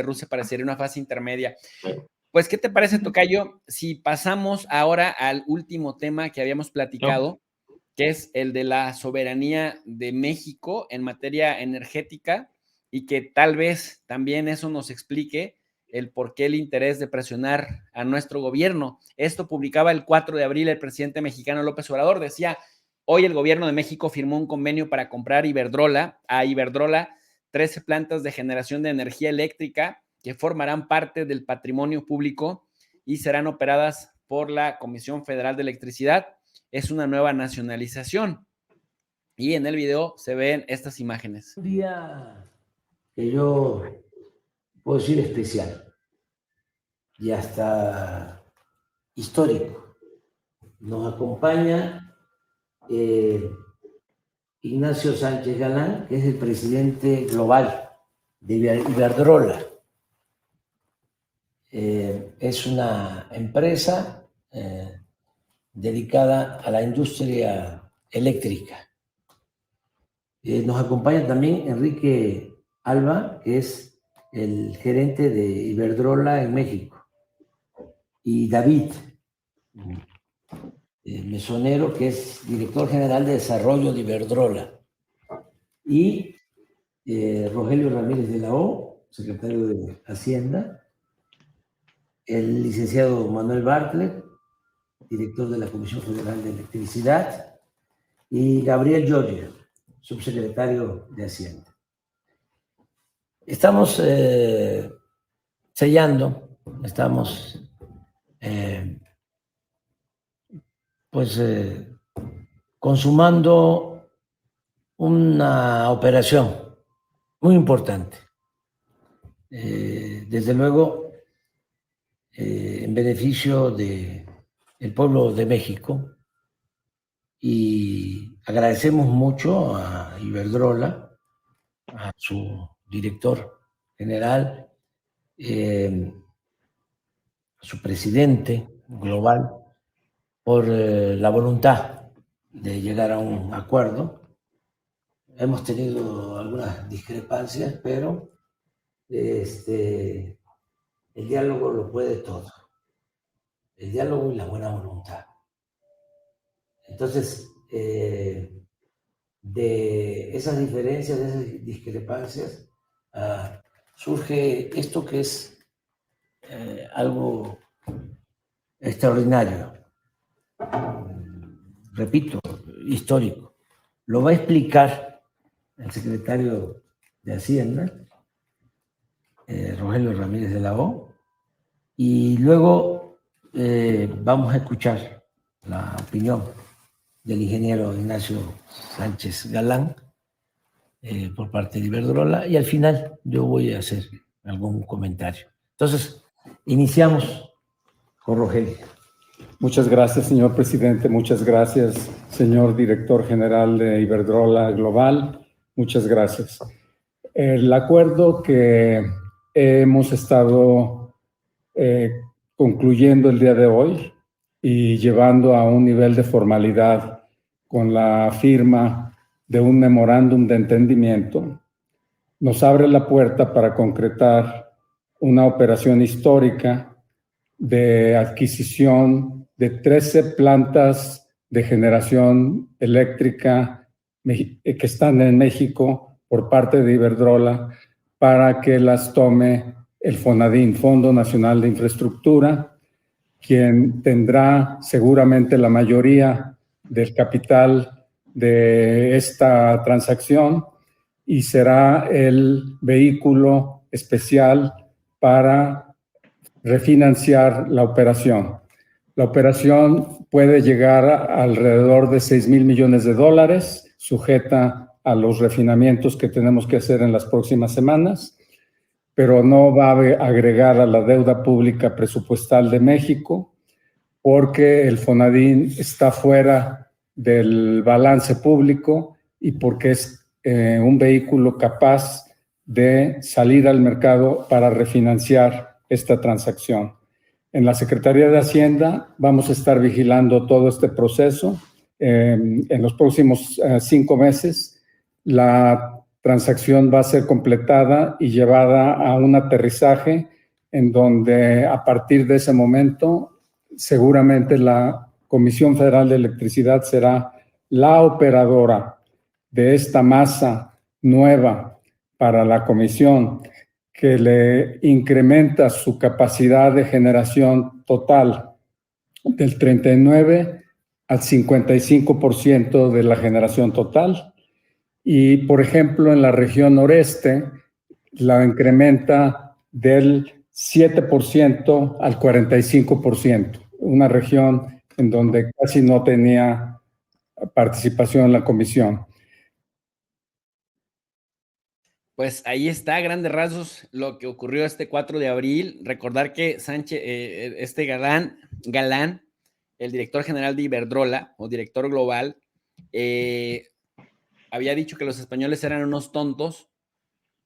Rusia parecería una fase intermedia. Pues, ¿qué te parece, tocayo, si pasamos ahora al último tema que habíamos platicado, que es el de la soberanía de México en materia energética, y que tal vez también eso nos explique el por qué el interés de presionar a nuestro gobierno? Esto publicaba el 4 de abril el presidente mexicano López Obrador, decía: hoy el gobierno de México firmó un convenio para comprar a Iberdrola 13 plantas de generación de energía eléctrica que formarán parte del patrimonio público y serán operadas por la Comisión Federal de Electricidad. Es una nueva nacionalización. Y en el video se ven estas imágenes. Un día que yo puedo decir especial y hasta histórico. Nos acompaña Ignacio Sánchez Galán, que es el presidente global de Iberdrola. Es una empresa dedicada a la industria eléctrica. Nos acompaña también Enrique Alba, que es el gerente de Iberdrola en México, y David Mesonero, que es director general de desarrollo de Iberdrola, y Rogelio Ramírez de la O, secretario de Hacienda, el licenciado Manuel Bartlett, director de la Comisión Federal de Electricidad, y Gabriel Giorgio, subsecretario de Hacienda. Estamos sellando, estamos consumando una operación muy importante, desde luego en beneficio del pueblo de México, y agradecemos mucho a Iberdrola, a su director general, a su presidente global, por la voluntad de llegar a un acuerdo. Hemos tenido algunas discrepancias, pero el diálogo lo puede todo. El diálogo y la buena voluntad. Entonces, de esas diferencias, de esas discrepancias, surge esto que es algo extraordinario, repito, histórico. Lo va a explicar el secretario de Hacienda, Rogelio Ramírez de la O, y luego vamos a escuchar la opinión del ingeniero Ignacio Sánchez Galán por parte de Iberdrola, y al final yo voy a hacer algún comentario. Entonces, iniciamos con Rogelio. Muchas gracias, señor presidente. Muchas gracias, señor director general de Iberdrola Global. Muchas gracias. El acuerdo que hemos estado concluyendo el día de hoy y llevando a un nivel de formalidad con la firma de un memorándum de entendimiento nos abre la puerta para concretar una operación histórica de adquisición de 13 plantas de generación eléctrica que están en México por parte de Iberdrola, para que las tome el FONADIN, Fondo Nacional de Infraestructura, quien tendrá seguramente la mayoría del capital de esta transacción y será el vehículo especial para refinanciar la operación. La operación puede llegar a alrededor de $6,000 millones, sujeta a los refinamientos que tenemos que hacer en las próximas semanas, pero no va a agregar a la deuda pública presupuestal de México, porque el FONADIN está fuera del balance público y porque es un vehículo capaz de salir al mercado para refinanciar esta transacción. En la Secretaría de Hacienda vamos a estar vigilando todo este proceso. En los próximos 5 meses, la transacción va a ser completada y llevada a un aterrizaje en donde a partir de ese momento seguramente la Comisión Federal de Electricidad será la operadora de esta masa nueva para la comisión, que le incrementa su capacidad de generación total del 39 al 55% de la generación total. Y, por ejemplo, en la región noreste la incrementa del 7% al 45%, una región en donde casi no tenía participación en la comisión. Pues ahí está, a grandes rasgos, lo que ocurrió este 4 de abril. Recordar que Sánchez, este Galán, el director general de Iberdrola, o director global, había dicho que los españoles eran unos tontos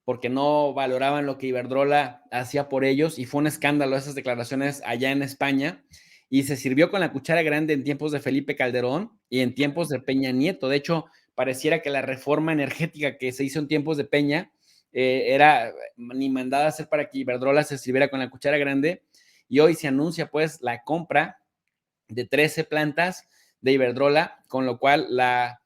porque no valoraban lo que Iberdrola hacía por ellos, y fue un escándalo esas declaraciones allá en España, y se sirvió con la cuchara grande en tiempos de Felipe Calderón y en tiempos de Peña Nieto. De hecho, pareciera que la reforma energética que se hizo en tiempos de Peña era ni mandada a hacer para que Iberdrola se sirviera con la cuchara grande, y hoy se anuncia pues la compra de 13 plantas de Iberdrola, con lo cual la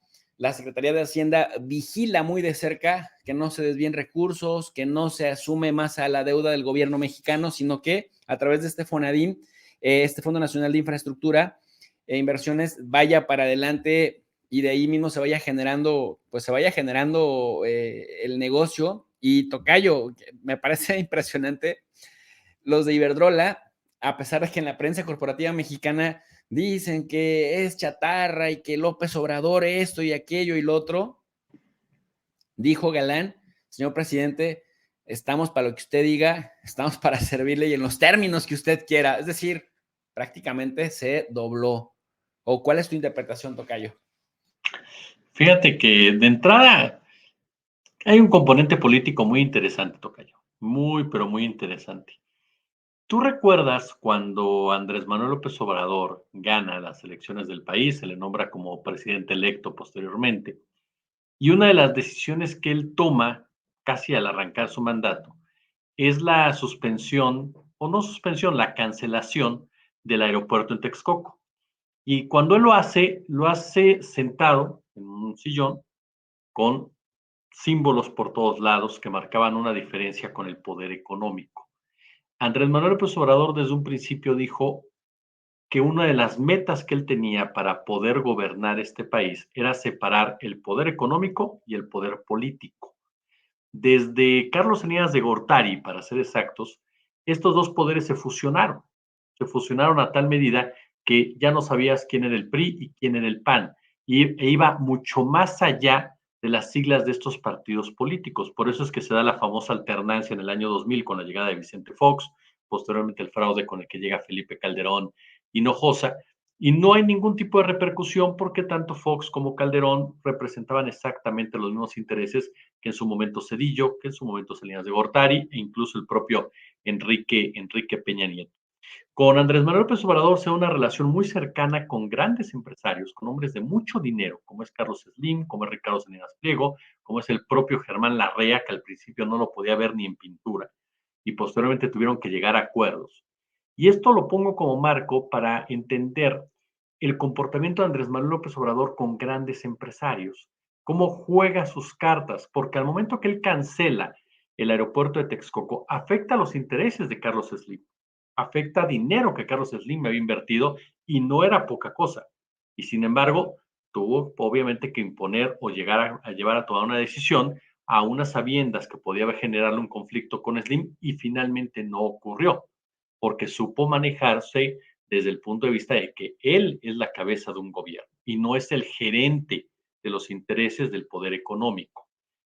Secretaría de Hacienda vigila muy de cerca que no se desvíen recursos, que no se asume más a la deuda del gobierno mexicano, sino que a través de este FONADIN, este Fondo Nacional de Infraestructura e Inversiones, vaya para adelante, y de ahí mismo se vaya generando el negocio. Y tocayo, me parece impresionante los de Iberdrola, a pesar de que en la prensa corporativa mexicana dicen que es chatarra y que López Obrador esto y aquello y lo otro, dijo Galán: señor presidente, estamos para lo que usted diga, estamos para servirle y en los términos que usted quiera. Es decir, prácticamente se dobló. ¿O cuál es tu interpretación, tocayo? Fíjate que de entrada hay un componente político muy interesante, tocayo. Muy, pero muy interesante. ¿Tú recuerdas cuando Andrés Manuel López Obrador gana las elecciones del país, se le nombra como presidente electo posteriormente, y una de las decisiones que él toma casi al arrancar su mandato es la suspensión, o no suspensión, la cancelación del aeropuerto en Texcoco? Y cuando él lo hace sentado en un sillón con símbolos por todos lados que marcaban una diferencia con el poder económico. Andrés Manuel López Obrador desde un principio dijo que una de las metas que él tenía para poder gobernar este país era separar el poder económico y el poder político. Desde Carlos Salinas de Gortari, para ser exactos, estos dos poderes se fusionaron a tal medida que ya no sabías quién era el PRI y quién era el PAN, e iba mucho más allá de las siglas de estos partidos políticos. Por eso es que se da la famosa alternancia en el año 2000 con la llegada de Vicente Fox, posteriormente el fraude con el que llega Felipe Calderón Hinojosa, y no hay ningún tipo de repercusión porque tanto Fox como Calderón representaban exactamente los mismos intereses que en su momento Zedillo, que en su momento Salinas de Gortari e incluso el propio Enrique Peña Nieto. Con Andrés Manuel López Obrador se da una relación muy cercana con grandes empresarios, con hombres de mucho dinero, como es Carlos Slim, como es Ricardo Salinas Pliego, como es el propio Germán Larrea, que al principio no lo podía ver ni en pintura, y posteriormente tuvieron que llegar a acuerdos. Y esto lo pongo como marco para entender el comportamiento de Andrés Manuel López Obrador con grandes empresarios, cómo juega sus cartas, porque al momento que él cancela el aeropuerto de Texcoco, afecta los intereses de Carlos Slim, afecta dinero que Carlos Slim había invertido y no era poca cosa. Y sin embargo, tuvo obviamente que imponer o llegar a llevar a tomar una decisión a unas sabiendas que podía generarle un conflicto con Slim, y finalmente no ocurrió, porque supo manejarse desde el punto de vista de que él es la cabeza de un gobierno y no es el gerente de los intereses del poder económico.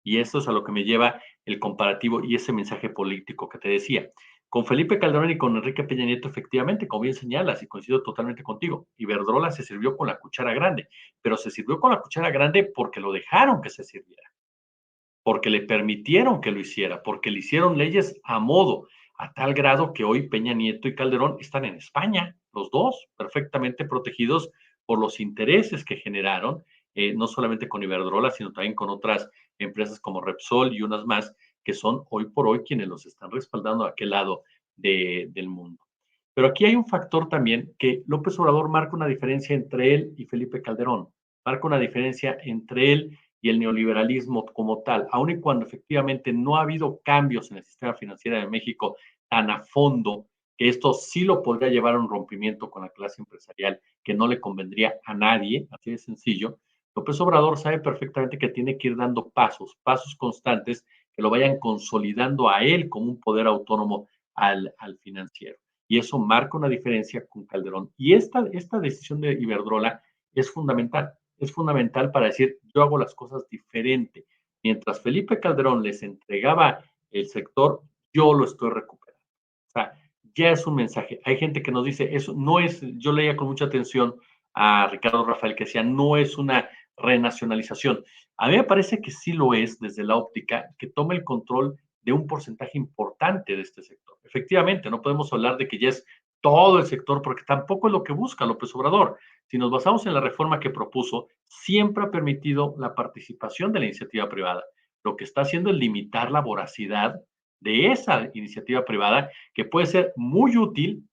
Y eso es a lo que me lleva el comparativo y ese mensaje político que te decía. Con Felipe Calderón y con Enrique Peña Nieto, efectivamente, como bien señalas, y coincido totalmente contigo, Iberdrola se sirvió con la cuchara grande, pero se sirvió con la cuchara grande porque lo dejaron que se sirviera, porque le permitieron que lo hiciera, porque le hicieron leyes a modo, a tal grado que hoy Peña Nieto y Calderón están en España, los dos, perfectamente protegidos por los intereses que generaron no solamente con Iberdrola, sino también con otras empresas como Repsol y unas más, que son hoy por hoy quienes los están respaldando a aquel lado del mundo. Pero aquí hay un factor también que López Obrador marca una diferencia entre él y Felipe Calderón, marca una diferencia entre él y el neoliberalismo como tal, aun y cuando efectivamente no ha habido cambios en el sistema financiero de México tan a fondo, que esto sí lo podría llevar a un rompimiento con la clase empresarial que no le convendría a nadie, así de sencillo. López Obrador sabe perfectamente que tiene que ir dando pasos constantes que lo vayan consolidando a él como un poder autónomo al financiero. Y eso marca una diferencia con Calderón. Y esta decisión de Iberdrola es fundamental para decir, yo hago las cosas diferente. Mientras Felipe Calderón les entregaba el sector, yo lo estoy recuperando. O sea, ya es un mensaje. Hay gente que nos dice, eso no es, yo leía con mucha atención a Ricardo Rafael que decía, no es una renacionalización. A mí me parece que sí lo es desde la óptica que toma el control de un porcentaje importante de este sector. Efectivamente, no podemos hablar de que ya es todo el sector, porque tampoco es lo que busca López Obrador. Si nos basamos en la reforma que propuso, siempre ha permitido la participación de la iniciativa privada. Lo que está haciendo es limitar la voracidad de esa iniciativa privada, que puede ser muy útil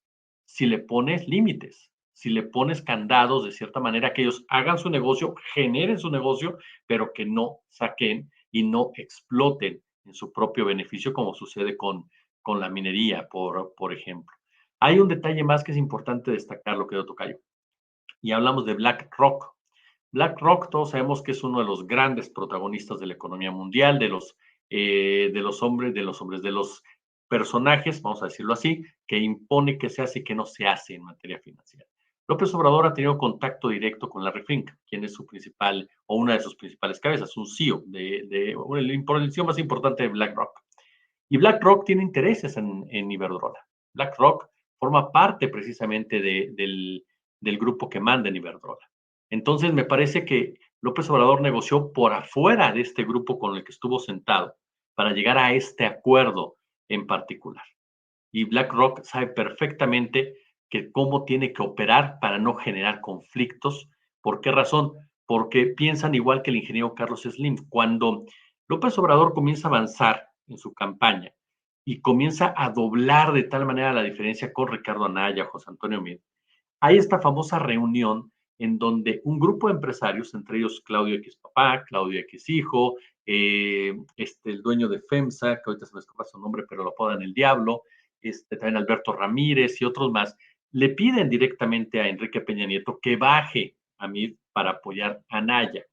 si le pones límites, si le pones candados de cierta manera, que ellos hagan su negocio, generen su negocio, pero que no saquen y no exploten en su propio beneficio, como sucede con la minería, por ejemplo. Hay un detalle más que es importante destacar, lo que yo tocayo, y hablamos de BlackRock. BlackRock, todos sabemos que es uno de los grandes protagonistas de la economía mundial, de los personajes, vamos a decirlo así, que impone que se hace y que no se hace en materia financiera. López Obrador ha tenido contacto directo con Larry Fink, quien es su principal, o una de sus principales cabezas, un CEO, el CEO más importante de BlackRock. Y BlackRock tiene intereses en Iberdrola. BlackRock forma parte precisamente del grupo que manda en Iberdrola. Entonces, me parece que López Obrador negoció por afuera de este grupo con el que estuvo sentado para llegar a este acuerdo en particular. Y BlackRock sabe perfectamente que cómo tiene que operar para no generar conflictos. ¿Por qué razón? Porque piensan igual que el ingeniero Carlos Slim. Cuando López Obrador comienza a avanzar en su campaña y comienza a doblar de tal manera la diferencia con Ricardo Anaya, José Antonio Meade, hay esta famosa reunión en donde un grupo de empresarios, entre ellos Claudio X Papá, Claudio X Hijo, el dueño de FEMSA, que ahorita se me escapa su nombre, pero lo apodan el Diablo, también Alberto Ramírez y otros más, le piden directamente a Enrique Peña Nieto que baje a Meade para apoyar a Anaya.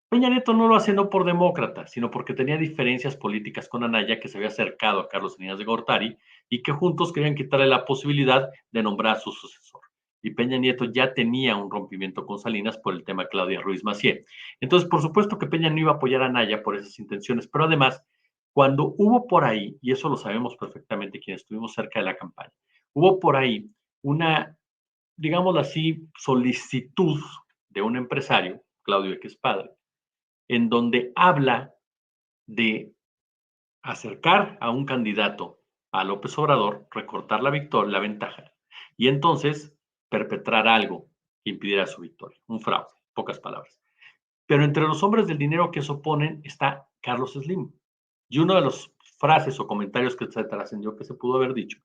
Peña Nieto no lo hace no por demócrata, sino porque tenía diferencias políticas con Anaya, que se había acercado a Carlos Salinas de Gortari y que juntos querían quitarle la posibilidad de nombrar a su sucesor. Y Peña Nieto ya tenía un rompimiento con Salinas por el tema Claudia Ruiz Massieu. Entonces, por supuesto que Peña no iba a apoyar a Anaya por esas intenciones, pero además, cuando hubo por ahí, y eso lo sabemos perfectamente quienes estuvimos cerca de la campaña, hubo por ahí una, digámoslo así, solicitud de un empresario, Claudio X Padre, en donde habla de acercar a un candidato a López Obrador, recortar la victoria, la ventaja, y entonces perpetrar algo que impidiera su victoria, un fraude, pocas palabras. Pero entre los hombres del dinero que se oponen está Carlos Slim. Y una de las frases o comentarios que se trascendió que se pudo haber dicho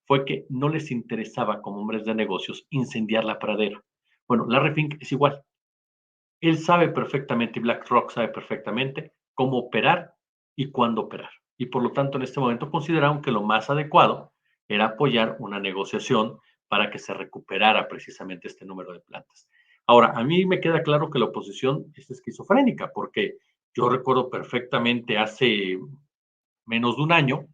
fue que no les interesaba como hombres de negocios incendiar la pradera. Bueno, Larry Fink es igual. Él sabe perfectamente, y BlackRock sabe perfectamente cómo operar y cuándo operar. Y por lo tanto, en este momento consideraron que lo más adecuado era apoyar una negociación para que se recuperara precisamente este número de plantas. Ahora, a mí me queda claro que la oposición es esquizofrénica, porque yo recuerdo perfectamente hace menos de un año,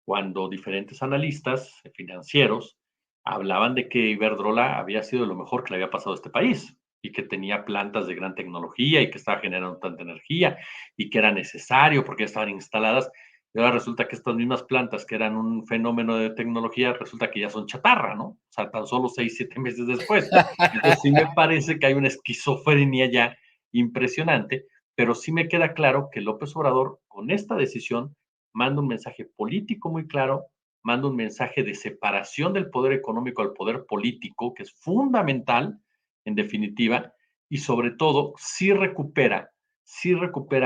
cuando diferentes analistas financieros hablaban de que Iberdrola había sido lo mejor que le había pasado a este país y que tenía plantas de gran tecnología y que estaba generando tanta energía y que era necesario porque estaban instaladas. Y ahora resulta que estas mismas plantas que eran un fenómeno de tecnología, resulta que ya son chatarra, ¿no? O sea, tan solo 6, 7 meses después. Entonces sí me parece que hay una esquizofrenia ya impresionante, pero sí me queda claro que López Obrador, con esta decisión, manda un mensaje político muy claro, manda un mensaje de separación del poder económico al poder político, que es fundamental, en definitiva, y sobre todo sí recupera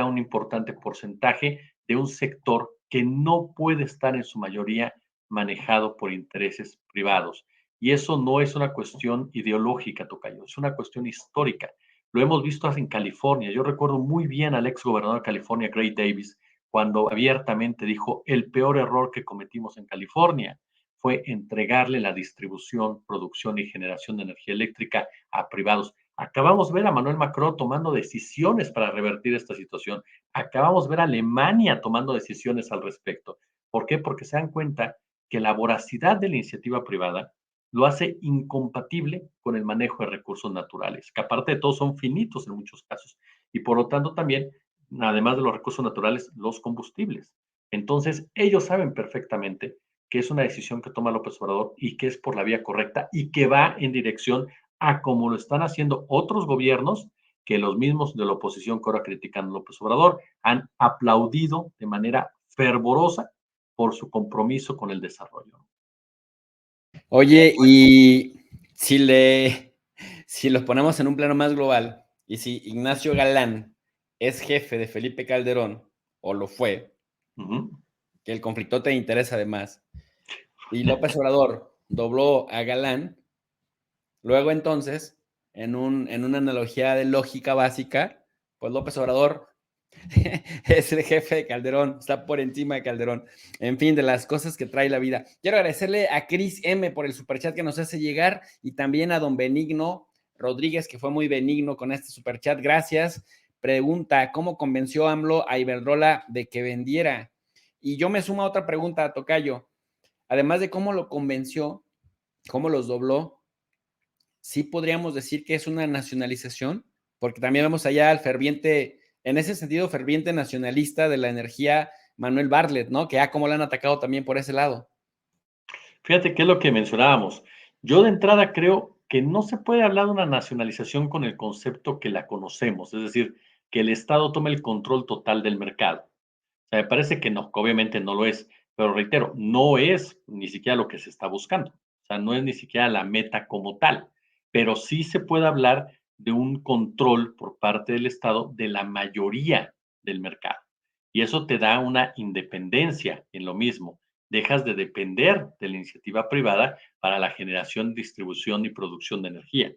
un importante porcentaje de un sector que no puede estar en su mayoría manejado por intereses privados. Y eso no es una cuestión ideológica, tocayo, es una cuestión histórica. Lo hemos visto en California. Yo recuerdo muy bien al ex gobernador de California, Gray Davis, cuando abiertamente dijo, el peor error que cometimos en California fue entregarle la distribución, producción y generación de energía eléctrica a privados. Acabamos de ver a Manuel Macron tomando decisiones para revertir esta situación. Acabamos de ver a Alemania tomando decisiones al respecto. ¿Por qué? Porque se dan cuenta que la voracidad de la iniciativa privada lo hace incompatible con el manejo de recursos naturales, que aparte de todo son finitos en muchos casos. Y por lo tanto también, además de los recursos naturales, los combustibles. Entonces, ellos saben perfectamente que es una decisión que toma López Obrador y que es por la vía correcta y que va en dirección a como lo están haciendo otros gobiernos que los mismos de la oposición que ahora critican a López Obrador han aplaudido de manera fervorosa por su compromiso con el desarrollo. Oye, y si los ponemos en un plano más global, y si Ignacio Galán es jefe de Felipe Calderón, o lo fue, que el conflicto te interesa además, y López Obrador dobló a Galán, luego entonces, en una analogía de lógica básica, pues López Obrador es el jefe de Calderón, está por encima de Calderón. En fin, de las cosas que trae la vida. Quiero agradecerle a Cris M por el superchat que nos hace llegar y también a don Benigno Rodríguez, que fue muy benigno con este superchat. Gracias. Pregunta, ¿cómo convenció AMLO a Iberdrola de que vendiera? Y yo me sumo a otra pregunta, Tocayo. Además de cómo lo convenció, cómo los dobló, ¿sí podríamos decir que es una nacionalización? Porque también vemos allá al ferviente, en ese sentido, ferviente nacionalista de la energía, Manuel Bartlett, ¿no? Que como le han atacado también por ese lado. Fíjate qué es lo que mencionábamos. Yo de entrada creo que no se puede hablar de una nacionalización con el concepto que la conocemos, es decir, que el Estado tome el control total del mercado. O sea, me parece que no, que obviamente no lo es, pero reitero, no es ni siquiera lo que se está buscando. O sea, no es ni siquiera la meta como tal, pero sí se puede hablar de un control por parte del Estado de la mayoría del mercado. Y eso te da una independencia en lo mismo. Dejas de depender de la iniciativa privada para la generación, distribución y producción de energía.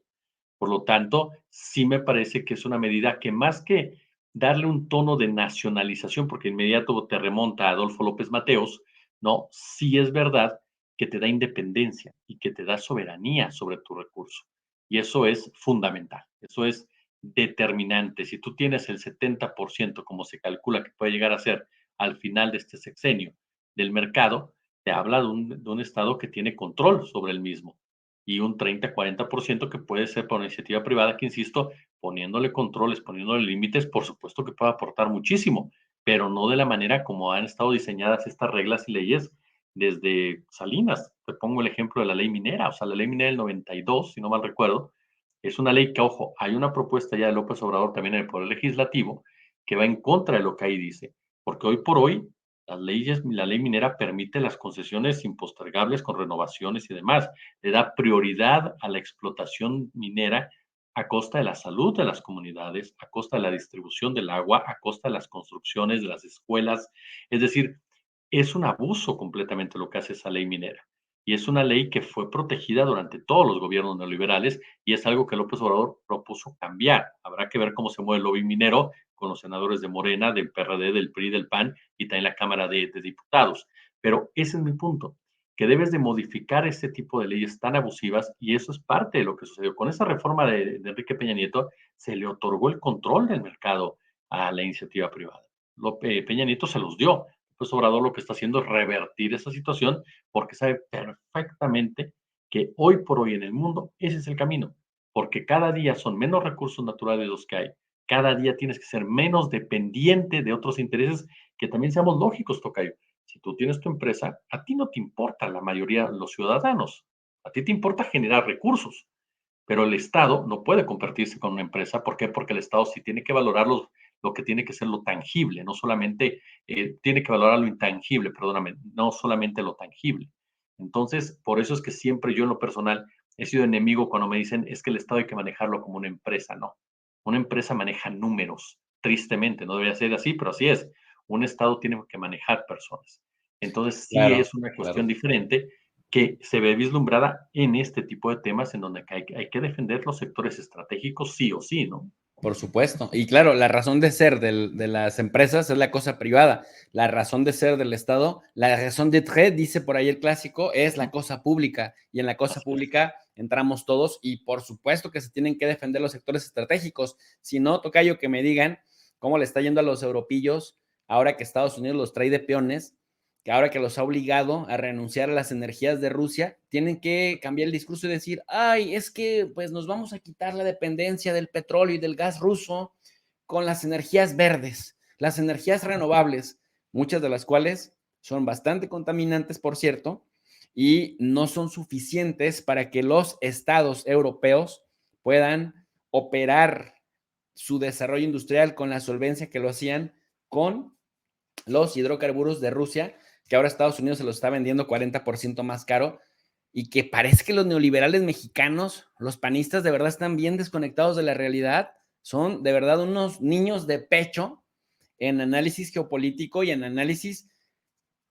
Por lo tanto, sí me parece que es una medida que más que darle un tono de nacionalización, porque inmediato te remonta a Adolfo López Mateos, no, sí es verdad que te da independencia y que te da soberanía sobre tu recurso. Y eso es fundamental, eso es determinante. Si tú tienes el 70%, como se calcula que puede llegar a ser al final de este sexenio del mercado, te habla de un Estado que tiene control sobre el mismo y un 30-40% que puede ser por iniciativa privada, que insisto, poniéndole controles, poniéndole límites, por supuesto que puede aportar muchísimo, pero no de la manera como han estado diseñadas estas reglas y leyes desde Salinas. Te pongo el ejemplo de la ley minera, o sea, la ley minera del 92, si no mal recuerdo, es una ley que, ojo, hay una propuesta ya de López Obrador también en el Poder Legislativo que va en contra de lo que ahí dice, porque hoy por hoy la ley minera permite las concesiones impostergables con renovaciones y demás. Le da prioridad a la explotación minera a costa de la salud de las comunidades, a costa de la distribución del agua, a costa de las construcciones de las escuelas. Es decir, es un abuso completamente lo que hace esa ley minera. Y es una ley que fue protegida durante todos los gobiernos neoliberales y es algo que López Obrador propuso cambiar. Habrá que ver cómo se mueve el lobby minero con los senadores de Morena, del PRD, del PRI, del PAN y también la Cámara de Diputados. Pero ese es mi punto, que debes de modificar este tipo de leyes tan abusivas y eso es parte de lo que sucedió. Con esa reforma de Enrique Peña Nieto se le otorgó el control del mercado a la iniciativa privada. Peña Nieto se los dio. Pues Obrador lo que está haciendo es revertir esa situación porque sabe perfectamente que hoy por hoy en el mundo ese es el camino, porque cada día son menos recursos naturales los que hay, cada día tienes que ser menos dependiente de otros intereses, que también seamos lógicos, Tocayo. Si tú tienes tu empresa, a ti no te importa la mayoría de los ciudadanos, a ti te importa generar recursos, pero el Estado no puede convertirse con una empresa. ¿Por qué? Porque el Estado sí tiene que valorar lo que tiene que ser lo tangible, no solamente tiene que valorar lo intangible, perdóname, no solamente lo tangible. Entonces, por eso es que siempre yo en lo personal he sido enemigo cuando me dicen es que el Estado hay que manejarlo como una empresa, no. Una empresa maneja números, tristemente, no debería ser así, pero así es. Un Estado tiene que manejar personas. Entonces, sí Claro, es una cuestión claro. diferente que se ve vislumbrada en este tipo de temas en donde hay que defender los sectores estratégicos sí o sí, ¿no? Por supuesto. Y claro, la razón de ser de las empresas es la cosa privada. La razón de ser del Estado, la raison d'être, dice por ahí el clásico, es la cosa pública. Y en la cosa Así es. pública entramos todos y por supuesto que se tienen que defender los sectores estratégicos. Si no, tocayo, que me digan cómo le está yendo a los europillos ahora que Estados Unidos los trae de peones, que ahora que los ha obligado a renunciar a las energías de Rusia, tienen que cambiar el discurso y decir, ay, es que pues nos vamos a quitar la dependencia del petróleo y del gas ruso con las energías verdes, las energías renovables, muchas de las cuales son bastante contaminantes, por cierto, y no son suficientes para que los estados europeos puedan operar su desarrollo industrial con la solvencia que lo hacían con los hidrocarburos de Rusia, que ahora Estados Unidos se los está vendiendo 40% más caro, y que parece que los neoliberales mexicanos, los panistas, de verdad están bien desconectados de la realidad, son de verdad unos niños de pecho en análisis geopolítico y en análisis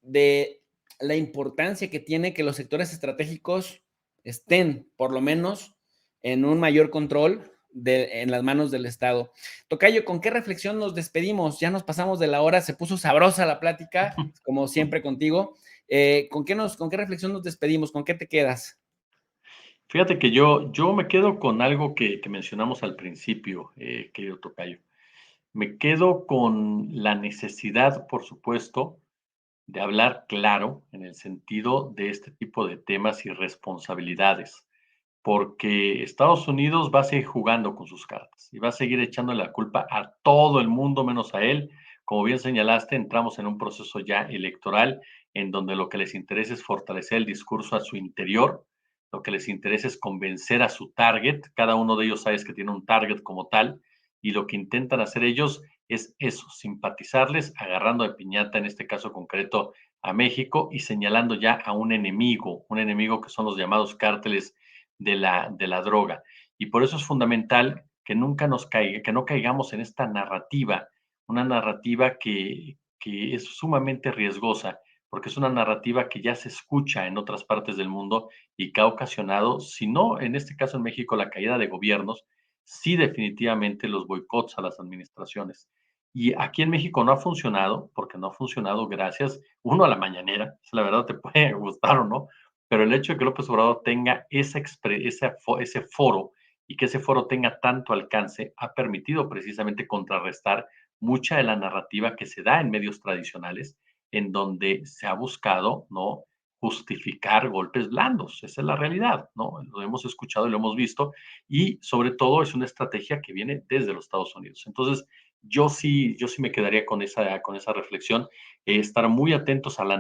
de la importancia que tiene que los sectores estratégicos estén, por lo menos, en un mayor control en las manos del Estado. Tocayo, ¿con qué reflexión nos despedimos? Ya nos pasamos de la hora, se puso sabrosa la plática, como siempre contigo. ¿Con qué reflexión nos despedimos? ¿Con qué te quedas? Fíjate que yo me quedo con algo que mencionamos al principio, querido tocayo. Me quedo con la necesidad, por supuesto, de hablar claro en el sentido de este tipo de temas y responsabilidades, porque Estados Unidos va a seguir jugando con sus cartas y va a seguir echando la culpa a todo el mundo menos a él. Como bien señalaste, entramos en un proceso ya electoral en donde lo que les interesa es fortalecer el discurso a su interior, lo que les interesa es convencer a su target, cada uno de ellos sabes que tiene un target como tal, y lo que intentan hacer ellos es eso, simpatizarles, agarrando de piñata, en este caso concreto, a México y señalando ya a un enemigo que son los llamados cárteles de la droga. Y por eso es fundamental que nunca nos caiga, que no caigamos en esta narrativa, una narrativa que es sumamente riesgosa, porque es una narrativa que ya se escucha en otras partes del mundo y que ha ocasionado, si no en este caso en México, la caída de gobiernos, sí definitivamente los boicots a las administraciones. Y aquí en México no ha funcionado, porque no ha funcionado gracias, uno, a la mañanera, la verdad te puede gustar o no, pero el hecho de que López Obrador tenga ese foro y que ese foro tenga tanto alcance ha permitido precisamente contrarrestar mucha de la narrativa que se da en medios tradicionales, en donde se ha buscado, ¿no?, justificar golpes blandos. Esa es la realidad, ¿no? Lo hemos escuchado y lo hemos visto, y sobre todo es una estrategia que viene desde los Estados Unidos. Entonces, yo sí me quedaría con esa reflexión, estar muy atentos a la